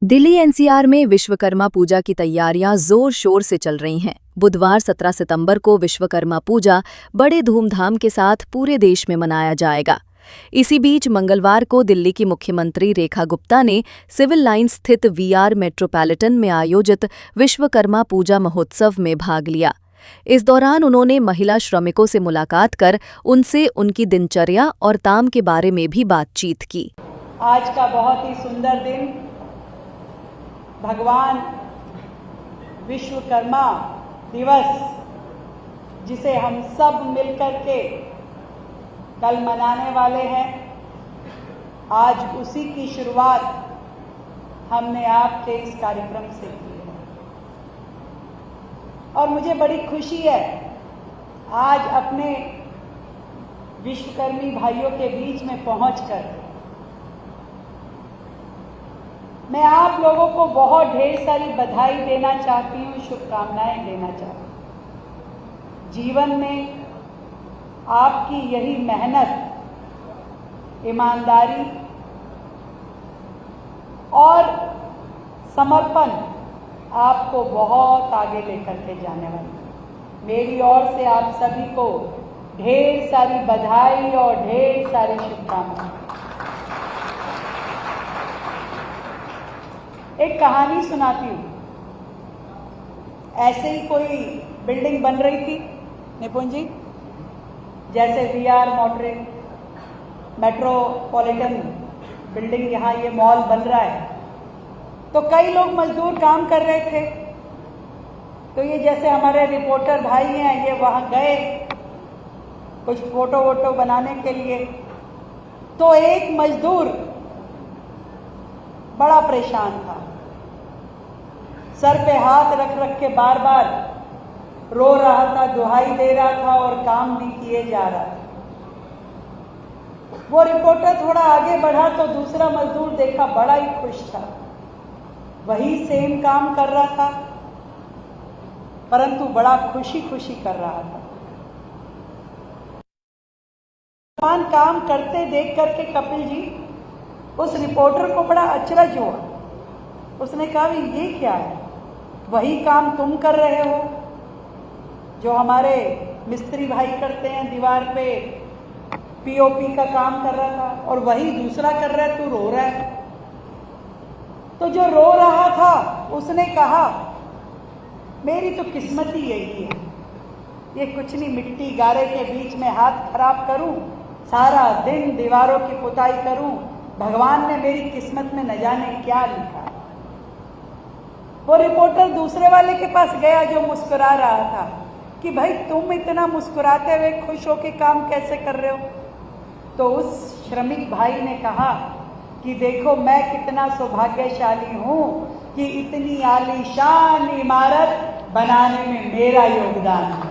Delhi NCR में विश्वकर्मा पूजा की तैयारियां जोर शोर से चल रही हैं। बुधवार 17 सितंबर को विश्वकर्मा पूजा बड़े धूमधाम के साथ पूरे देश में मनाया जाएगा। इसी बीच मंगलवार को दिल्ली की मुख्यमंत्री रेखा गुप्ता ने सिविल लाइन स्थित वीआर मेट्रोपॉलिटन में आयोजित विश्वकर्मा पूजा महोत्सव में भाग लिया। इस दौरान उन्होंने महिला श्रमिकों से मुलाकात कर उनसे उनकी दिनचर्या और ताम के बारे में भी बातचीत की। आज का बहुत ही सुंदर दिन भगवान विश्वकर्मा दिवस, जिसे हम सब मिलकर के कल मनाने वाले हैं, आज उसी की शुरुआत हमने आपके इस कार्यक्रम से की है। और मुझे बड़ी खुशी है आज अपने विश्वकर्मी भाइयों के बीच में पहुंचकर मैं आप लोगों को बहुत ढेर सारी बधाई देना चाहती हूँ, शुभकामनाएं देना चाहती हूँ। जीवन में आपकी यही मेहनत, ईमानदारी और समर्पण आपको बहुत आगे लेकर के जाने वाली है। मेरी ओर से आप सभी को ढेर सारी बधाई और ढेर सारी शुभकामनाएं। एक कहानी सुनाती हूँ। ऐसे ही कोई बिल्डिंग बन रही थी निपुण जी, जैसे वीआर मेट्रोपॉलिटन बिल्डिंग, यहाँ ये मॉल बन रहा है, तो कई लोग मजदूर काम कर रहे थे। तो ये जैसे हमारे रिपोर्टर भाई हैं, ये वहाँ गए कुछ फोटो वोटो बनाने के लिए। तो एक मजदूर बड़ा परेशान था, सर पे हाथ रख रख के बार बार रो रहा था, दुहाई दे रहा था और काम भी किए जा रहा था। वो रिपोर्टर थोड़ा आगे बढ़ा तो दूसरा मजदूर देखा, बड़ा ही खुश था, वही सेम काम कर रहा था, परंतु बड़ा खुशी खुशी कर रहा था। काम करते देख करके कपिल जी उस रिपोर्टर को बड़ा अचरज हुआ। उसने कहा, ये क्या है, वही काम तुम कर रहे हो जो हमारे मिस्त्री भाई करते हैं, दीवार पे पीओपी का काम कर रहा था, और वही दूसरा कर रहा है, तू रो रहा है। तो जो रो रहा था उसने कहा, मेरी तो किस्मत ही यही है, ये कुछ नहीं, मिट्टी गारे के बीच में हाथ खराब करूं, सारा दिन दीवारों की पुताई करूं, भगवान ने मेरी किस्मत में न जाने क्या लिखा। वो रिपोर्टर दूसरे वाले के पास गया जो मुस्कुरा रहा था कि भाई तुम इतना मुस्कुराते हुए खुश होके काम कैसे कर रहे हो। तो उस श्रमिक भाई ने कहा कि देखो मैं कितना सौभाग्यशाली हूं कि इतनी आलीशान इमारत बनाने में मेरा योगदान है।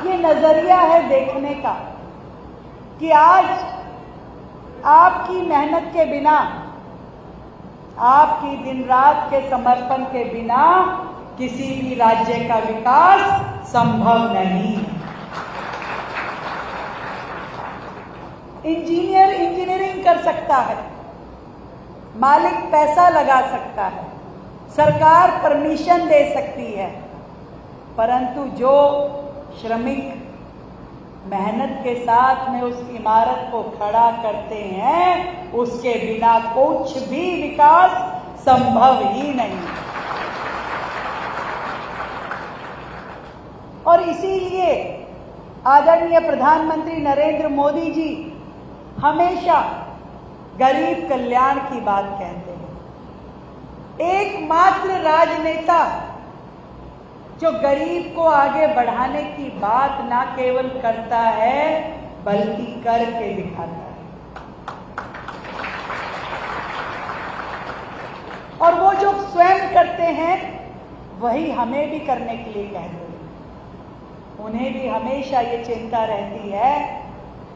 ये नजरिया है देखने का कि आज आपकी मेहनत के बिना, आपकी दिन रात के समर्पण के बिना किसी भी राज्य का विकास संभव नहीं है। इंजीनियर इंजीनियरिंग कर सकता है, मालिक पैसा लगा सकता है, सरकार परमिशन दे सकती है, परंतु जो श्रमिक मेहनत के साथ में उस इमारत को खड़ा करते हैं, उसके बिना कुछ भी विकास संभव ही नहीं। और इसीलिए आदरणीय प्रधानमंत्री नरेंद्र मोदी जी हमेशा गरीब कल्याण की बात कहते हैं। एकमात्र राजनेता जो गरीब को आगे बढ़ाने की बात ना केवल करता है बल्कि करके दिखाता है। और वो जो स्वयं करते हैं वही हमें भी करने के लिए कहते हैं। उन्हें भी हमेशा ये चिंता रहती है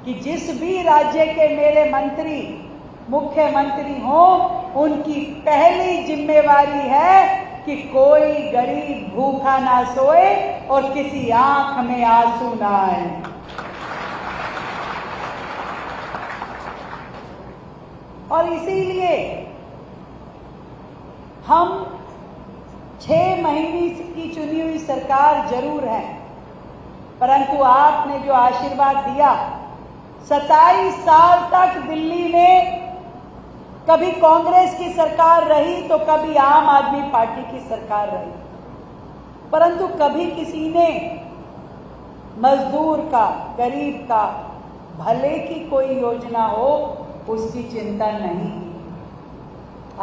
कि जिस भी राज्य के मेरे मंत्री मुख्यमंत्री हों, उनकी पहली जिम्मेवारी है कि कोई गरीब भूखा ना सोए और किसी आंख में आंसू ना आए। और इसीलिए हम 6 महीने की चुनी हुई सरकार जरूर है, परंतु आपने जो आशीर्वाद दिया, 27 साल तक दिल्ली में कभी कांग्रेस की सरकार रही तो कभी आम आदमी पार्टी की सरकार रही, परंतु कभी किसी ने मजदूर का, गरीब का भले की कोई योजना हो उसकी चिंता नहीं की।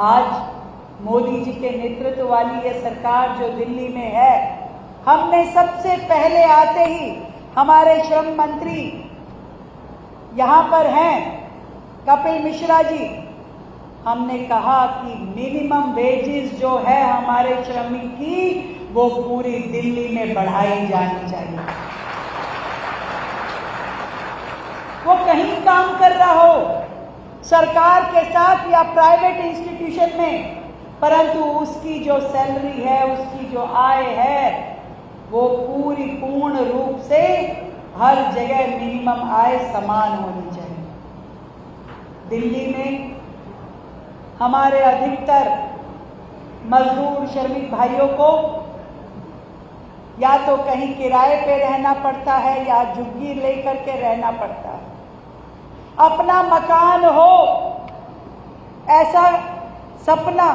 आज मोदी जी के नेतृत्व वाली ये सरकार जो दिल्ली में है, हमने सबसे पहले आते ही हमारे श्रम मंत्री यहाँ पर हैं कपिल मिश्रा जी, हमने कहा कि मिनिमम वेजेस जो है हमारे श्रमिक की वो पूरी दिल्ली में बढ़ाई जानी चाहिए। वो कहीं काम कर रहा हो सरकार के साथ या प्राइवेट इंस्टीट्यूशन में, परंतु उसकी जो सैलरी है, उसकी जो आय है, वो पूर्ण रूप से हर जगह मिनिमम आय समान होनी चाहिए। दिल्ली में हमारे अधिकतर मजदूर श्रमिक भाइयों को या तो कहीं किराए पे रहना पड़ता है या झुग्गी लेकर के रहना पड़ता है। अपना मकान हो ऐसा सपना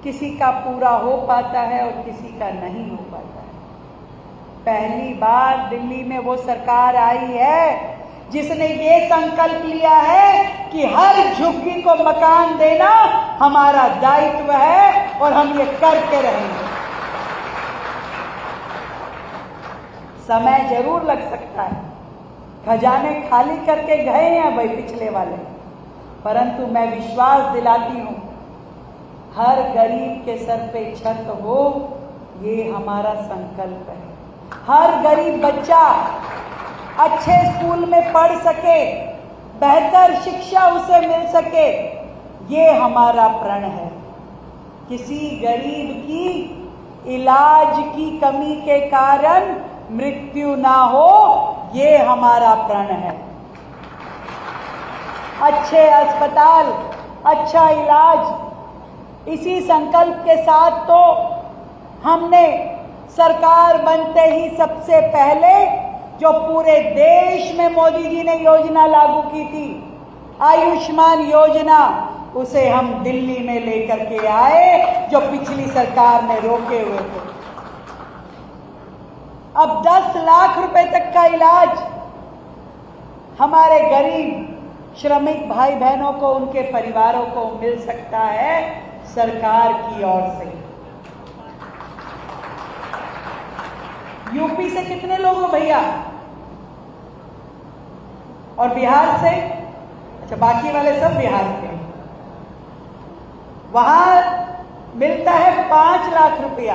किसी का पूरा हो पाता है और किसी का नहीं हो पाता है। पहली बार दिल्ली में वो सरकार आई है जिसने ये संकल्प लिया है कि हर झुग्गी को मकान देना हमारा दायित्व है और हम ये करके रहेंगे। समय जरूर लग सकता है, खजाने खाली करके गए हैं भाई पिछले वाले, परंतु मैं विश्वास दिलाती हूं हर गरीब के सर पे छत हो, ये हमारा संकल्प है। हर गरीब बच्चा अच्छे स्कूल में पढ़ सके, बेहतर शिक्षा उसे मिल सके, ये हमारा प्रण है। किसी गरीब की इलाज की कमी के कारण मृत्यु ना हो, ये हमारा प्रण है। अच्छे अस्पताल, अच्छा इलाज, इसी संकल्प के साथ तो हमने सरकार बनते ही सबसे पहले जो पूरे देश में मोदी जी ने योजना लागू की थी, आयुष्मान योजना, उसे हम दिल्ली में लेकर के आए जो पिछली सरकार ने रोके हुए थे। अब 10 लाख रुपए तक का इलाज हमारे गरीब श्रमिक भाई बहनों को, उनके परिवारों को मिल सकता है सरकार की ओर से। यूपी से कितने लोग हो भैया? और बिहार से? अच्छा, बाकी वाले सब बिहार के। वहां मिलता है 5 लाख रुपया।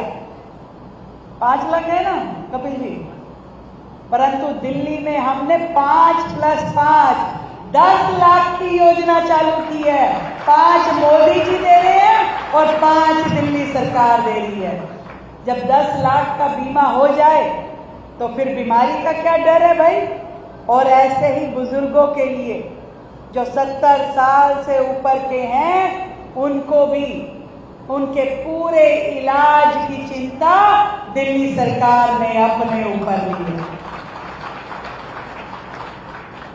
5 लाख है ना कपिल जी? परंतु दिल्ली में हमने 5 + 5 10 लाख की योजना चालू की है। 5 मोदी जी दे रहे हैं और 5 दिल्ली सरकार दे रही है। जब 10 लाख का बीमा हो जाए तो फिर बीमारी का क्या डर है भाई? और ऐसे ही बुजुर्गों के लिए जो 70 साल से ऊपर के हैं, उनको भी उनके पूरे इलाज की चिंता दिल्ली सरकार ने अपने ऊपर ली है।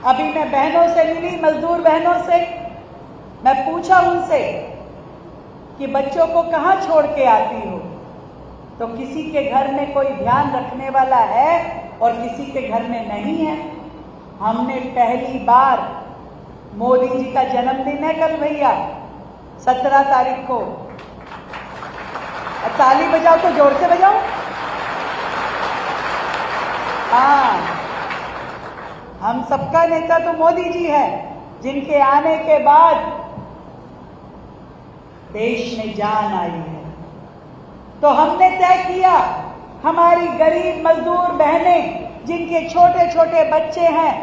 अभी मैं बहनों से मिली, मजदूर बहनों से, मैं पूछा उनसे कि बच्चों को कहाँ छोड़ के आती हो, तो किसी के घर में कोई ध्यान रखने वाला है और किसी के घर में नहीं है। हमने पहली बार, मोदी जी का जन्मदिन है कल भैया 17 तारीख को, ताली बजाओ तो जोर से बजाओ। हाँ, हम सबका नेता तो मोदी जी है, जिनके आने के बाद देश में जान आई है। तो हमने तय किया हमारी गरीब मजदूर बहनें जिनके छोटे छोटे बच्चे हैं,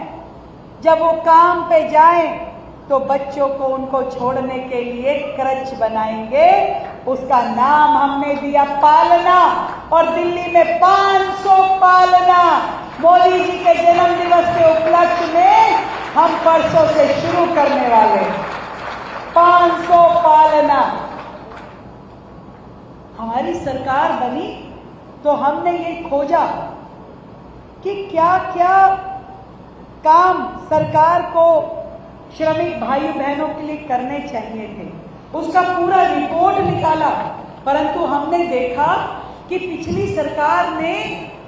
जब वो काम पे जाएं तो बच्चों को उनको छोड़ने के लिए क्रच बनाएंगे। उसका नाम हमने दिया पालना, और दिल्ली में 500 पालना मोदी जी के जन्म दिवस के उपलक्ष्य में हम परसों से शुरू करने वाले 500 पालना। हमारी सरकार बनी तो हमने ये खोजा कि क्या क्या काम सरकार को श्रमिक भाई बहनों के लिए करने चाहिए थे। उसका पूरा रिपोर्ट निकाला, परंतु हमने देखा कि पिछली सरकार ने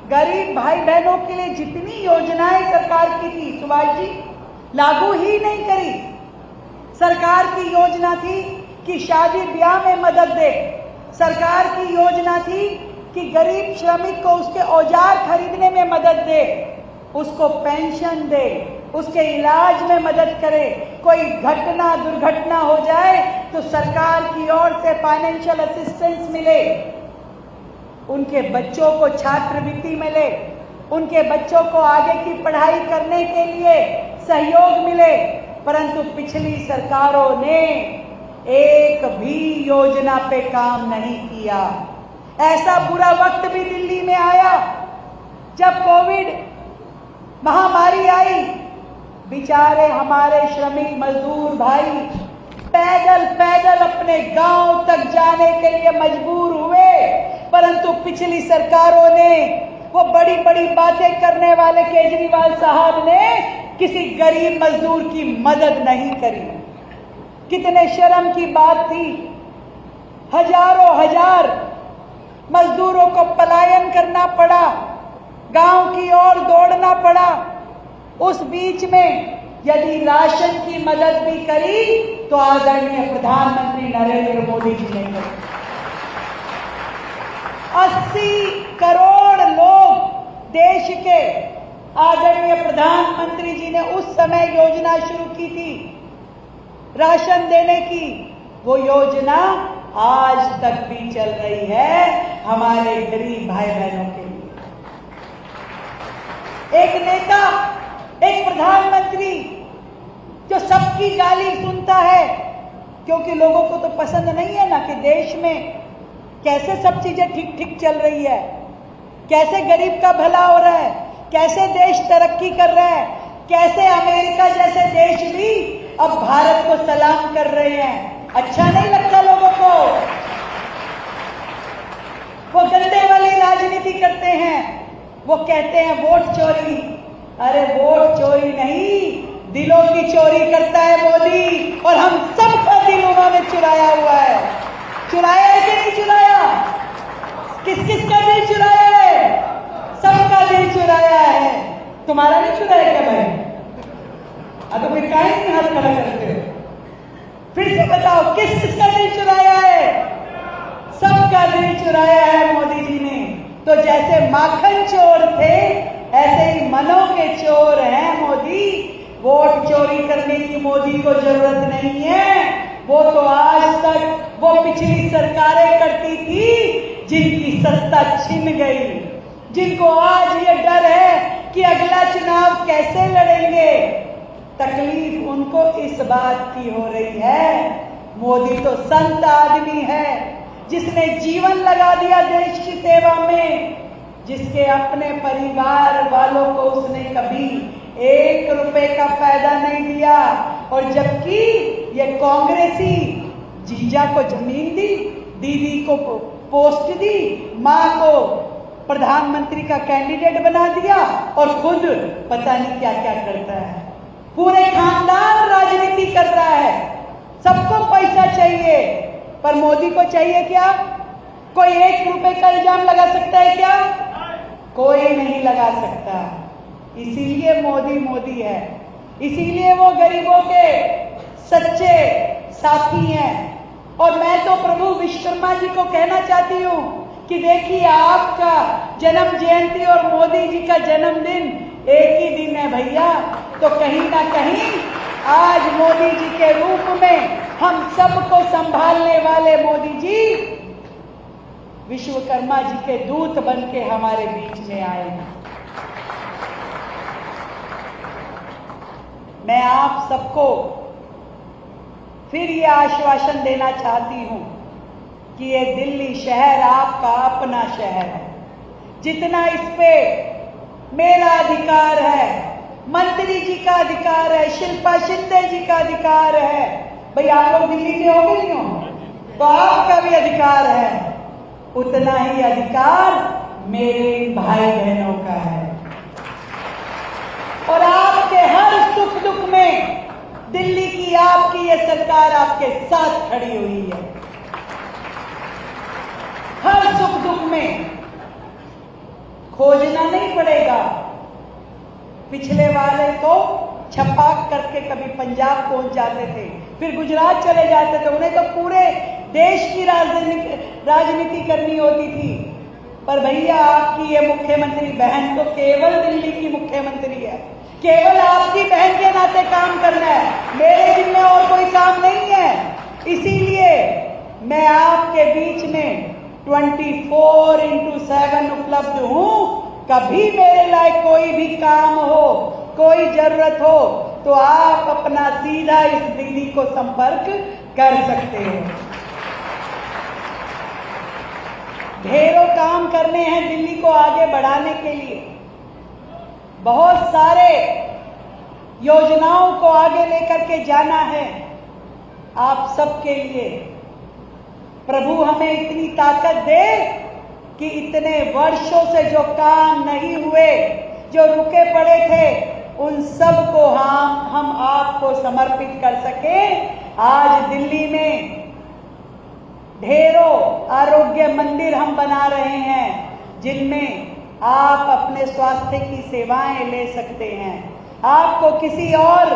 गरीब भाई बहनों के लिए जितनी योजनाएं सरकार की थी, सुभाष जी, लागू ही नहीं करी। सरकार की योजना थी कि शादी ब्याह में मदद दे, सरकार की योजना थी कि गरीब श्रमिक को उसके औजार खरीदने में मदद दे, उसको पेंशन दे, उसके इलाज में मदद करे, कोई घटना दुर्घटना हो जाए तो सरकार की ओर से फाइनेंशियल असिस्टेंस मिले, उनके बच्चों को छात्रवृत्ति मिले, उनके बच्चों को आगे की पढ़ाई करने के लिए सहयोग मिले। परंतु पिछली सरकारों ने एक भी योजना पे काम नहीं किया। ऐसा बुरा वक्त भी दिल्ली में आया जब कोविड महामारी आई, बेचारे हमारे श्रमिक मजदूर भाई पैदल पैदल अपने गांव तक जाने के लिए मजबूर हुए। परंतु पिछली सरकारों ने, वो बड़ी बड़ी बातें करने वाले केजरीवाल साहब ने किसी गरीब मजदूर की मदद नहीं करी। कितने शर्म की बात थी, हजारों हजार मजदूरों को पलायन करना पड़ा, गांव की ओर दौड़ना पड़ा। उस बीच में यदि राशन की मदद भी करी तो आदरणीय प्रधानमंत्री नरेंद्र मोदी जी ने करी। 80 करोड़ लोग देश के आदरणीय प्रधानमंत्री जी ने उस समय योजना शुरू की थी राशन देने की। वो योजना आज तक भी चल रही है हमारे गरीब भाई बहनों के लिए। एक नेता, एक प्रधानमंत्री जो सबकी गाली सुनता है, क्योंकि लोगों को तो पसंद नहीं है ना कि देश में कैसे सब चीजें ठीक ठीक चल रही है, कैसे गरीब का भला हो रहा है, कैसे देश तरक्की कर रहा है, कैसे अमेरिका जैसे देश भी अब भारत को सलाम कर रहे हैं। अच्छा नहीं लगता लोगों को। वो गंदे वाली राजनीति करते हैं, वो कहते हैं वोट चोरी। अरे वोट चोरी नहीं, दिलों की चोरी करता है मोदी, और हम सबका दिल उन्होंने चुराया हुआ है। चुराया है कि नहीं चुराया? किस किस का दिल चुराया है? सबका दिल चुराया है। तुम्हारा नहीं चुराया क्या भाई? अब तो काहे नहीं हाथ खड़ा करते हो? फिर से बताओ, किस किस का दिल चुराया है? सबका दिल चुराया है मोदी जी ने। तो जैसे माखन चोर थे, ऐसे ही मनों के चोर हैं मोदी। वोट चोरी करने की मोदी को जरूरत नहीं है। वो तो आज तक वो पिछली सरकारें करती थी जिनकी सत्ता छिन गई, जिनको आज ये डर है कि अगला चुनाव कैसे लड़ेंगे। तकलीफ उनको इस बात की हो रही है, मोदी तो संत आदमी है जिसने जीवन लगा दिया देश की सेवा में, जिसके अपने परिवार वालों को उसने कभी 1 रुपए का फायदा नहीं दिया। और जबकि ये कांग्रेसी जीजा को जमीन दी, दीदी को पोस्ट दी, माँ को प्रधानमंत्री का कैंडिडेट बना दिया, और खुद पता नहीं क्या क्या करता है। पूरे खानदान राजनीति कर रहा है, सबको पैसा चाहिए, पर मोदी को चाहिए क्या? कोई 1 रुपए का इल्जाम लगा सकता है क्या? कोई नहीं लगा सकता। इसीलिए मोदी मोदी है, इसीलिए वो गरीबों के सच्चे साथी हैं। और मैं तो प्रभु विश्वकर्मा जी को कहना चाहती हूँ कि देखिए, आपका जन्म जयंती और मोदी जी का जन्मदिन एक ही दिन है भैया। तो कहीं ना कहीं आज मोदी जी के रूप में हम सबको संभालने वाले मोदी जी विश्वकर्मा जी के दूत बन के हमारे बीच में आए हैं। मैं आप सबको फिर ये आश्वासन देना चाहती हूं कि ये दिल्ली शहर आपका अपना शहर है। जितना इस पे मेरा अधिकार है, मंत्री जी का अधिकार है, शिल्पा शिंदे जी का अधिकार है। भाई आप लोग दिल्ली के हो कि नहीं हो, तो आपका भी अधिकार है। उतना ही अधिकार मेरे भाई बहनों का है। और आपके हर सुख दुख में दिल्ली की आपकी ये सरकार आपके साथ खड़ी हुई है। हर सुख दुख में खोजना नहीं पड़ेगा। पिछले वाले तो छपाक करके कभी पंजाब पहुंच जाते थे, फिर गुजरात चले जाते थे, उन्हें तो पूरे देश की राजनीति करनी होती थी। पर भैया आपकी ये मुख्यमंत्री बहन तो केवल दिल्ली की मुख्यमंत्री है, केवल आपकी बहन के नाते काम करना है, मेरे जिम्मे और कोई काम नहीं है। इसीलिए मैं आपके बीच में 24/7 उपलब्ध हूं। कभी मेरे लायक कोई भी काम हो, कोई जरूरत हो, तो आप अपना सीधा इस दीदी को संपर्क कर सकते हो। ढेरों काम करने हैं दिल्ली को आगे बढ़ाने के लिए। बहुत सारे योजनाओं को आगे लेकर के जाना है आप सबके लिए। प्रभु हमें इतनी ताकत दे कि इतने वर्षों से जो काम नहीं हुए, जो रुके पड़े थे, उन सब को हम आपको समर्पित कर सके। आज दिल्ली में ढेरों आरोग्य मंदिर हम बना रहे हैं, जिनमें आप अपने स्वास्थ्य की सेवाएं ले सकते हैं। आपको किसी और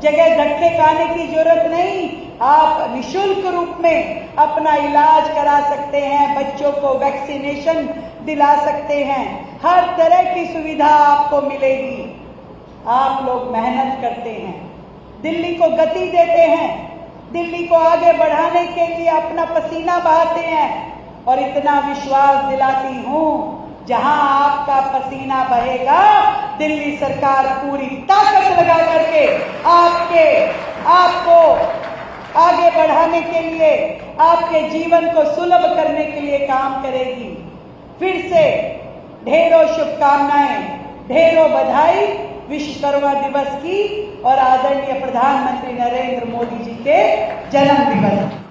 जगह धक्के खाने की जरूरत नहीं। आप निशुल्क रूप में अपना इलाज करा सकते हैं, बच्चों को वैक्सीनेशन दिला सकते हैं, हर तरह की सुविधा आपको मिलेगी। आप लोग मेहनत करते हैं, दिल्ली को गति देते हैं, दिल्ली को आगे बढ़ाने के लिए अपना पसीना बहाते हैं। और इतना विश्वास दिलाती हूं, जहां आपका पसीना बहेगा, दिल्ली सरकार पूरी ताकत लगा करके आपको आगे बढ़ाने के लिए, आपके जीवन को सुलभ करने के लिए काम करेगी। फिर से ढेरों शुभकामनाएं, ढेरों बधाई विश्वकर्मा दिवस की और आदरणीय प्रधानमंत्री नरेंद्र मोदी जी के जन्म दिवस की।